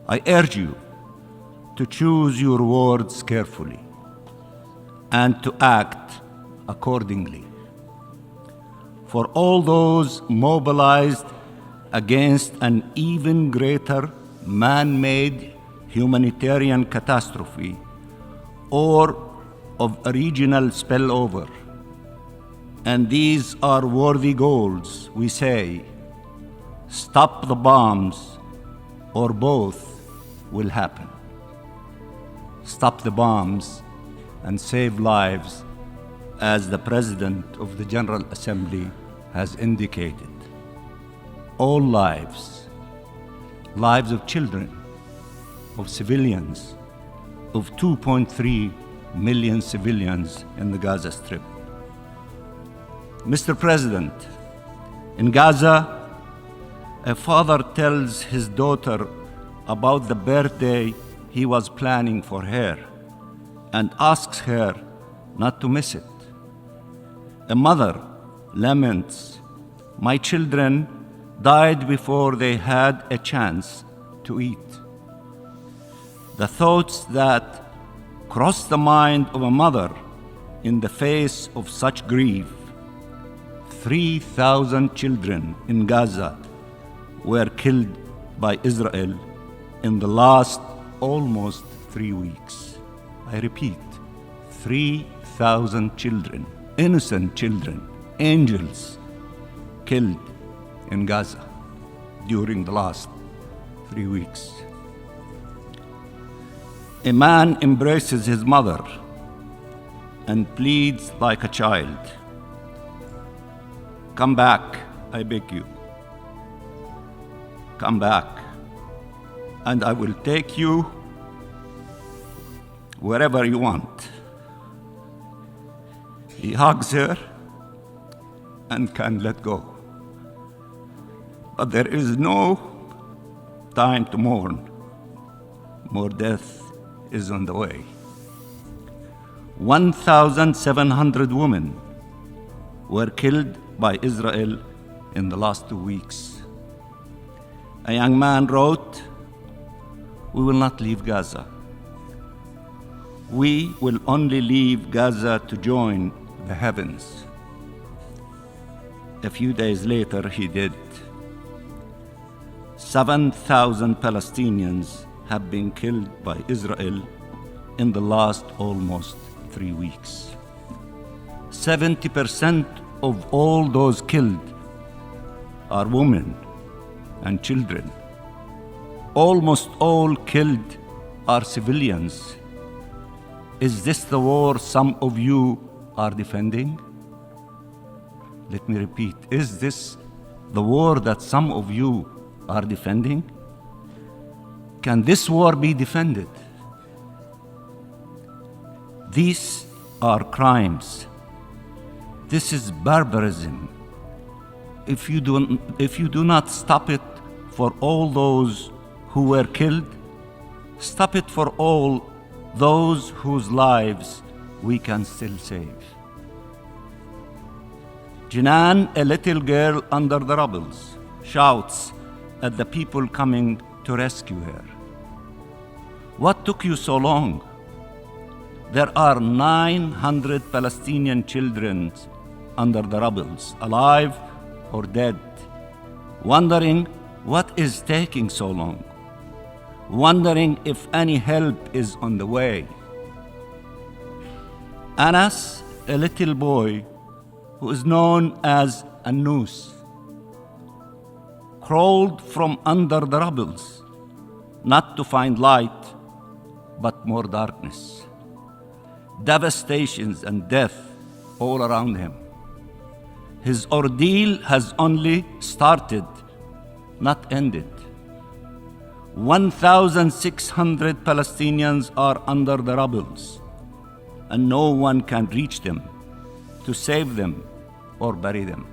I urge you to choose your words carefully and to act accordingly. For all those mobilized against an even greater man-made humanitarian catastrophe or of a regional spillover, and these are worthy goals, we say, stop the bombs or both will happen. Stop the bombs and save lives, as the President of the General Assembly has indicated. All lives, lives of children, of civilians, of 2.3 million civilians in the Gaza Strip. Mr. President, in Gaza, a father tells his daughter about the birthday he was planning for her and asks her not to miss it. A mother laments, "My children died before they had a chance to eat." The thoughts that cross the mind of a mother in the face of such grief. 3,000 children in Gaza were killed by Israel in the last almost 3 weeks. I repeat, 3,000 children, innocent children, angels, killed in Gaza during the last 3 weeks. A man embraces his mother and pleads like a child, "Come back, I beg you. Come back, and I will take you wherever you want." He hugs her and can let go. But there is no time to mourn. More death is on the way. 1,700 women were killed by Israel in the last 2 weeks. A young man wrote, "We will not leave Gaza. We will only leave Gaza to join the heavens." A few days later, he did. 7,000 Palestinians have been killed by Israel in the last almost 3 weeks. 70% of all those killed are women and children. Almost all killed are civilians. Is this the war some of you are defending? Let me repeat, is this the war that some of you are defending? Can this war be defended? These are crimes. This is barbarism. If you do not stop it for all those who were killed, stop it for all those whose lives we can still save. Jinan, a little girl under the rubbles, shouts at the people coming to rescue her, "What took you so long?" There are 900 Palestinian children under the rubbles, alive or dead, wondering what is taking so long, wondering if any help is on the way. Anas, a little boy who is known as Anus, crawled from under the rubbles, not to find light, but more darkness, devastations and death all around him. His ordeal has only started, not ended. 1,600 Palestinians are under the rubbles, and no one can reach them to save them or bury them.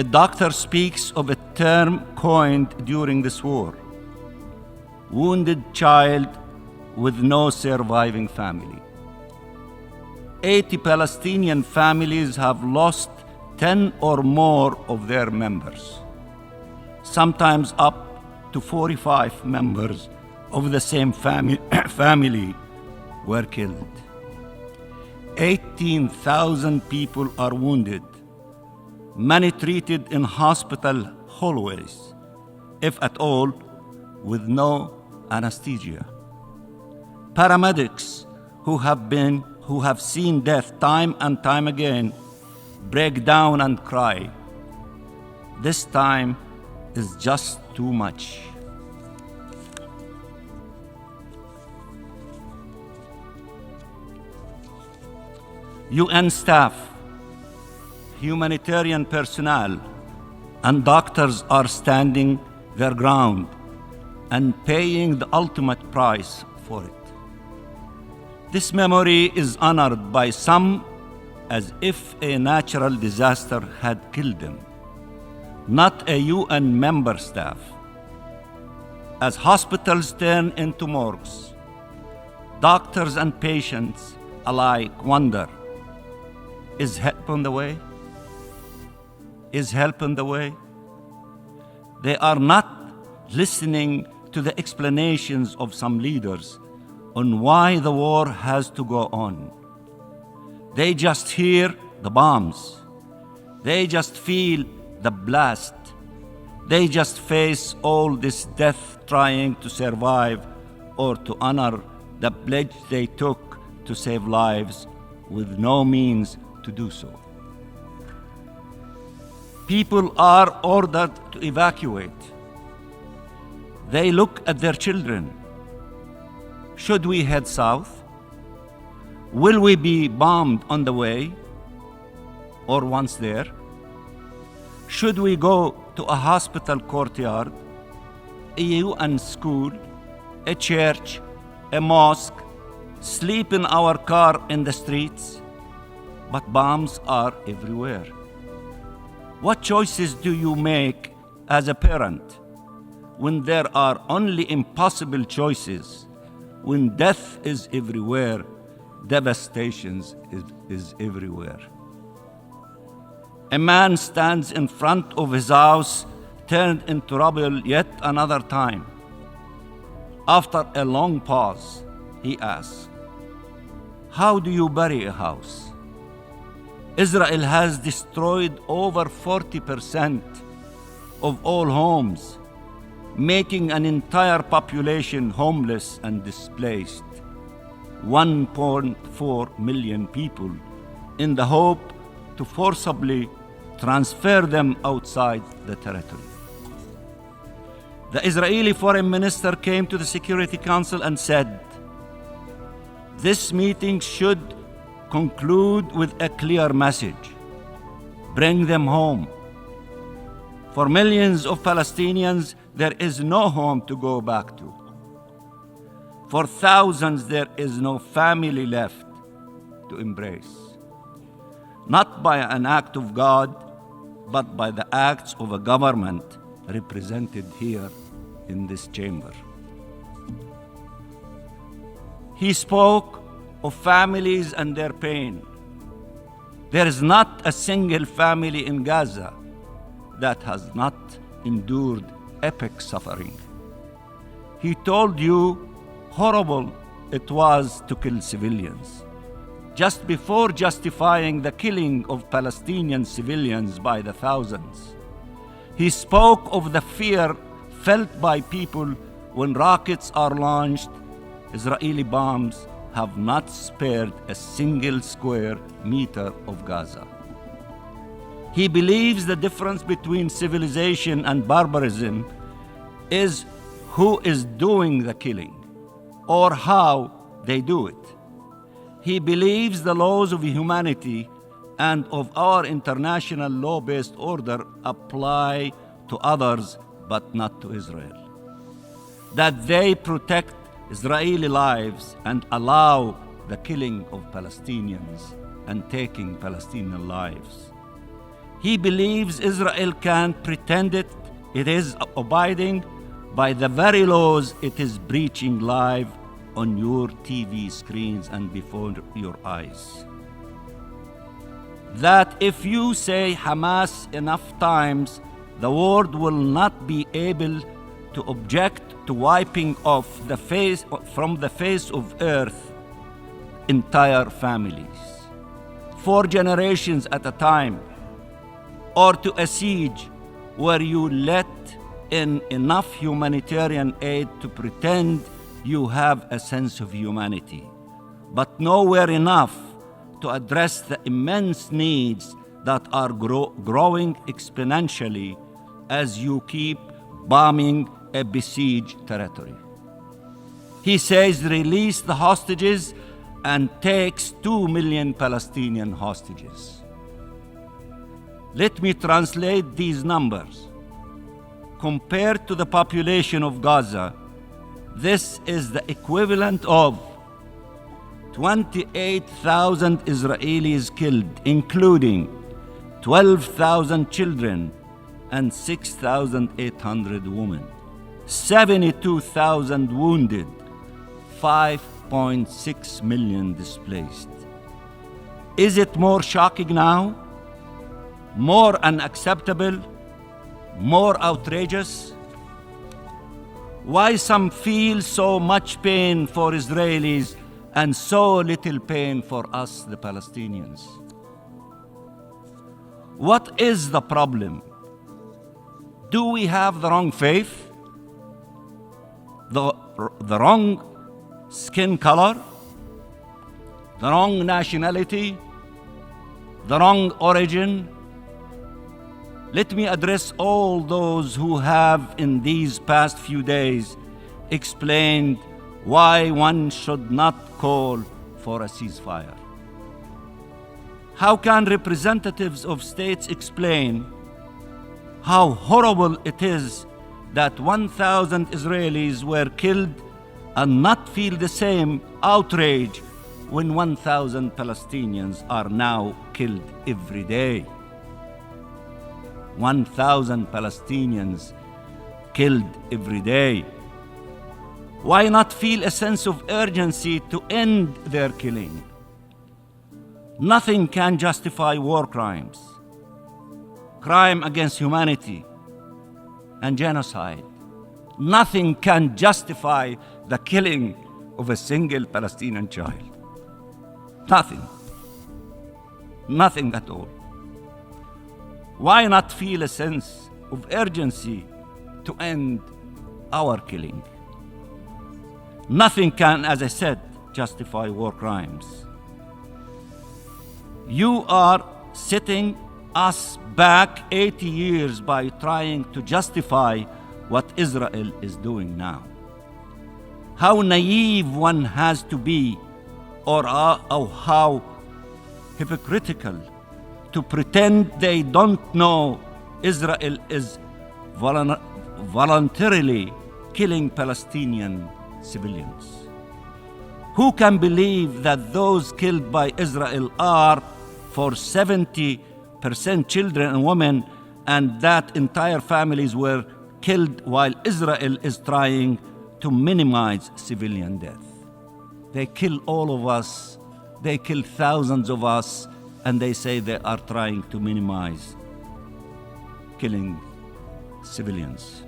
A doctor speaks of a term coined during this war: wounded child with no surviving family. 80 Palestinian families have lost 10 or more of their members, sometimes up to 45 members of the same family were killed. 18,000 people are wounded, many treated in hospital hallways, if at all, with no anesthesia. Paramedics who have seen death time and time again break down and cry. This time is just too much. UN staff, humanitarian personnel, and doctors are standing their ground and paying the ultimate price for it. This memory is honored by some as if a natural disaster had killed them, not a UN member staff. As hospitals turn into morgues, doctors and patients alike wonder, is help on the way? Is help on the way? They are not listening to the explanations of some leaders on why the war has to go on. They just hear the bombs. They just feel the blast. They just face all this death trying to survive or to honor the pledge they took to save lives with no means to do so. People are ordered to evacuate. They look at their children. Should we head south? Will we be bombed on the way or once there? Should we go to a hospital courtyard, a UN school, a church, a mosque, sleep in our car in the streets? But bombs are everywhere. What choices do you make as a parent when there are only impossible choices? When death is everywhere, devastation is everywhere. A man stands in front of his house, turned into rubble yet another time. After a long pause, he asks, "How do you bury a house?" Israel has destroyed over 40% of all homes, making an entire population homeless and displaced. 1.4 million people, in the hope to forcibly transfer them outside the territory. The Israeli foreign minister came to the Security Council and said, "This meeting should conclude with a clear message. Bring them home. For millions of Palestinians, there is no home to go back to. For thousands, there is no family left to embrace. Not by an act of God, but by the acts of a government represented here in this chamber." He spoke of families and their pain. There is not a single family in Gaza that has not endured epic suffering. He told you horrible it was to kill civilians, just before justifying the killing of Palestinian civilians by the thousands. He spoke of the fear felt by people when rockets are launched. Israeli bombs have not spared a single square meter of Gaza. He believes the difference between civilization and barbarism is who is doing the killing or how they do it. He believes the laws of humanity and of our international law-based order apply to others but not to Israel. That they protect Israeli lives and allow the killing of Palestinians and taking Palestinian lives. He believes Israel can pretend it is abiding by the very laws it is breaching live on your TV screens and before your eyes. That if you say Hamas enough times, the world will not be able to object to wiping off from the face of earth entire families, 4 generations at a time, or to a siege where you let in enough humanitarian aid to pretend you have a sense of humanity, but nowhere enough to address the immense needs that are growing exponentially as you keep bombing a besieged territory. He says release the hostages and takes 2 million Palestinian hostages. Let me translate these numbers. Compared to the population of Gaza, this is the equivalent of 28,000 Israelis killed, including 12,000 children and 6,800 women, 72,000 wounded, 5.6 million displaced. Is it more shocking now? More unacceptable? More outrageous? Why some feel so much pain for Israelis and so little pain for us, the Palestinians? What is the problem? Do we have the wrong faith? The wrong skin color? The wrong nationality? The wrong origin? Let me address all those who have in these past few days explained why one should not call for a ceasefire. How can representatives of states explain how horrible it is that 1,000 Israelis were killed and not feel the same outrage when 1,000 Palestinians are now killed every day? 1,000 Palestinians killed every day. Why not feel a sense of urgency to end their killing? Nothing can justify war crimes, crime against humanity, and genocide. Nothing can justify the killing of a single Palestinian child. Nothing. Nothing at all. Why not feel a sense of urgency to end our killing? Nothing can, as I said, justify war crimes. You are setting us back 80 years by trying to justify what Israel is doing now. How naive one has to be, or how hypocritical to pretend they don't know Israel is voluntarily killing Palestinian civilians. Who can believe that those killed by Israel are for 70% children and women, and that entire families were killed while Israel is trying to minimize civilian death? They kill all of us, they kill thousands of us, and they say they are trying to minimize killing civilians.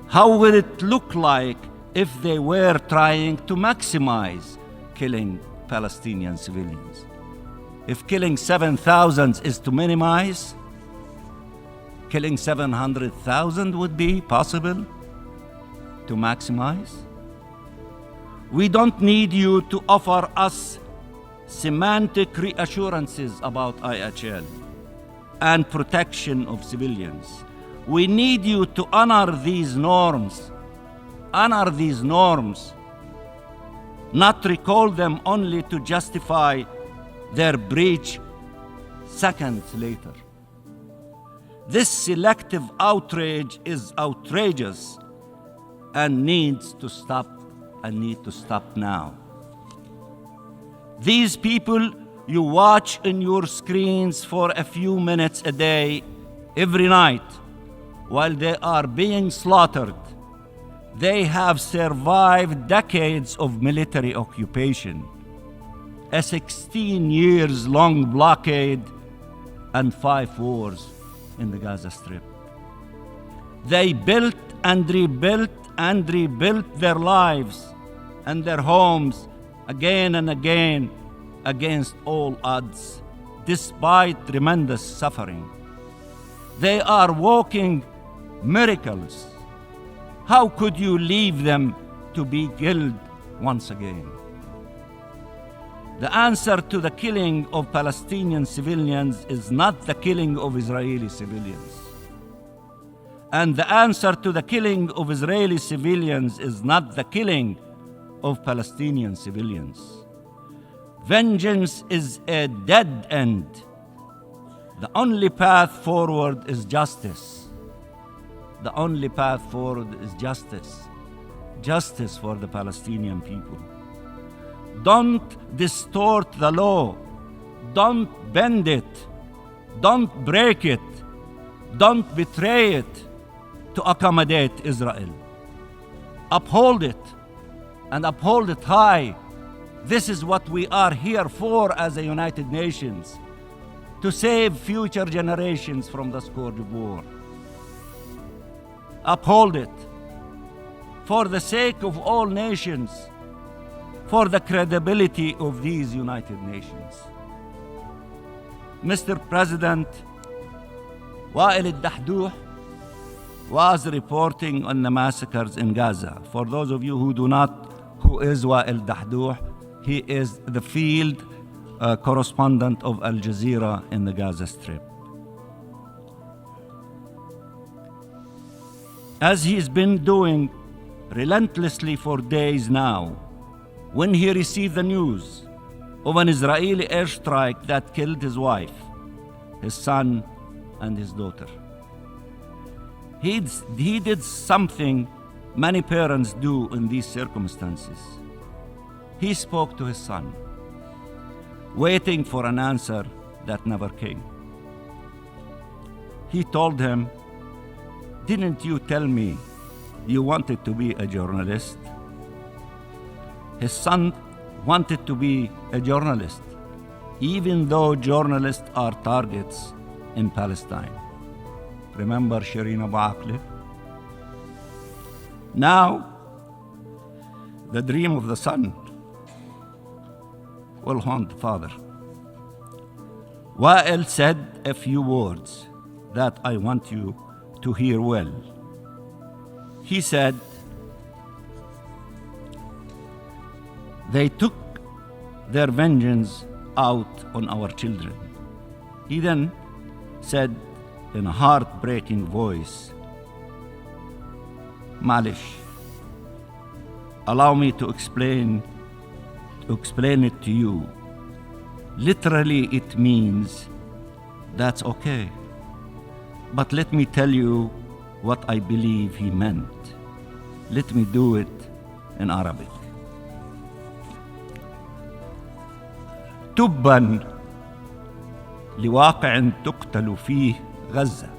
How will it look like if they were trying to maximize killing Palestinian civilians? If killing 7,000 is to minimize, killing 700,000 would be possible to maximize? We don't need you to offer us semantic reassurances about IHL and protection of civilians. We need you to honor these norms. Honor these norms, not recall them only to justify their breach seconds later. This selective outrage is outrageous and needs to stop, and need to stop now. These people you watch in your screens for a few minutes a day, every night, while they are being slaughtered, they have survived decades of military occupation, a 16 years long blockade, and 5 wars in the Gaza Strip. They built and rebuilt their lives and their homes again and again against all odds, despite tremendous suffering. They are walking miracles. How could you leave them to be killed once again? The answer to the killing of Palestinian civilians is not the killing of Israeli civilians. And the answer to the killing of Israeli civilians is not the killing of Palestinian civilians. Vengeance is a dead end. The only path forward is justice. The only path forward is justice. Justice for the Palestinian people. Don't distort the law. Don't bend it. Don't break it. Don't betray it to accommodate Israel. Uphold it and uphold it high. This is what we are here for as a United Nations, to save future generations from the scourge of war. Uphold it for the sake of all nations, for the credibility of these United Nations. Mr. President, Wael al-Dahduh was reporting on the massacres in Gaza. For those of you who do not, who is Wael al-Dahduh? He is the field correspondent of Al Jazeera in the Gaza Strip. As he's been doing relentlessly for days now, when he received the news of an Israeli airstrike that killed his wife, his son, and his daughter, he did something many parents do in these circumstances. He spoke to his son, waiting for an answer that never came. He told him, "Didn't you tell me you wanted to be a journalist?" His son wanted to be a journalist, even though journalists are targets in Palestine. Remember Shireen Abu Akleh? Now, the dream of the son will haunt the father. Wael said a few words that I want you to hear well. He said, "They took their vengeance out on our children." He then said in a heartbreaking voice, "Malish, allow me to explain it to you. Literally, it means that's okay. But let me tell you what I believe he meant. Let me do it in Arabic. تبا لواقع تقتل فيه غزة."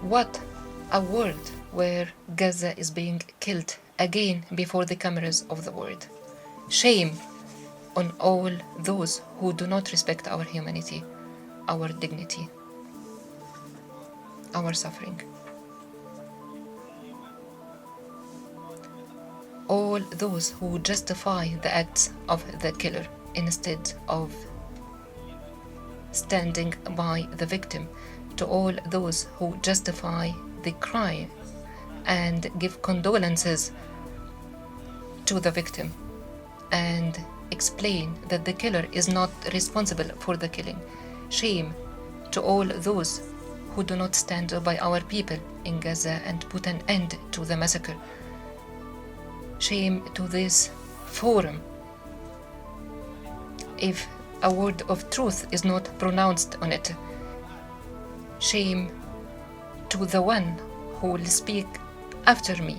What a world where Gaza is being killed again before the cameras of the world. Shame on all those who do not respect our humanity, our dignity, our suffering. All those who justify the acts of the killer instead of standing by the victim, to all those who justify the crime and give condolences to the victim and explain that the killer is not responsible for the killing. Shame to all those who do not stand by our people in Gaza and put an end to the massacre. Shame to this forum if a word of truth is not pronounced on it. Shame to the one who will speak after me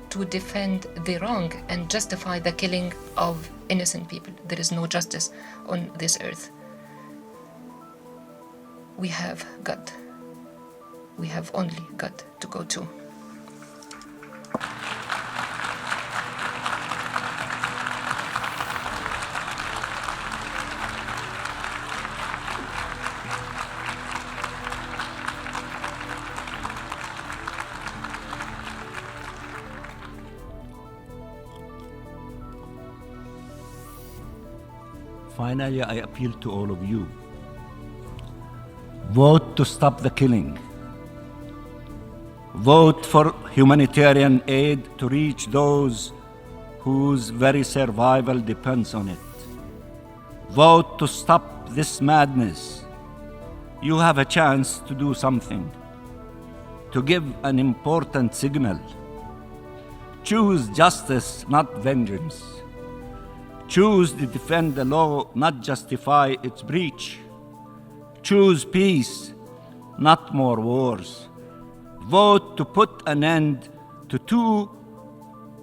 to defend the wrong and justify the killing of innocent people. There is no justice on this earth. We have God. We have only God to go to. Finally, I appeal to all of you. Vote to stop the killing. Vote for humanitarian aid to reach those whose very survival depends on it. Vote to stop this madness. You have a chance to do something, to give an important signal. Choose justice, not vengeance. Choose to defend the law, not justify its breach. Choose peace, not more wars. Vote to put an end to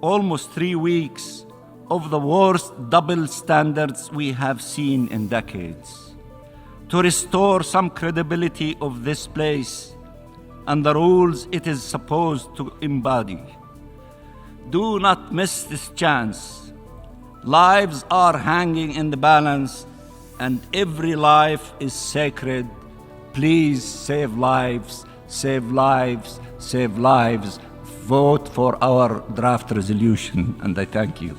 almost 3 weeks of the worst double standards we have seen in decades. To restore some credibility of this place and the rules it is supposed to embody. Do not miss this chance. Lives are hanging in the balance, and every life is sacred. Please save lives, save lives, save lives. Vote for our draft resolution, and I thank you.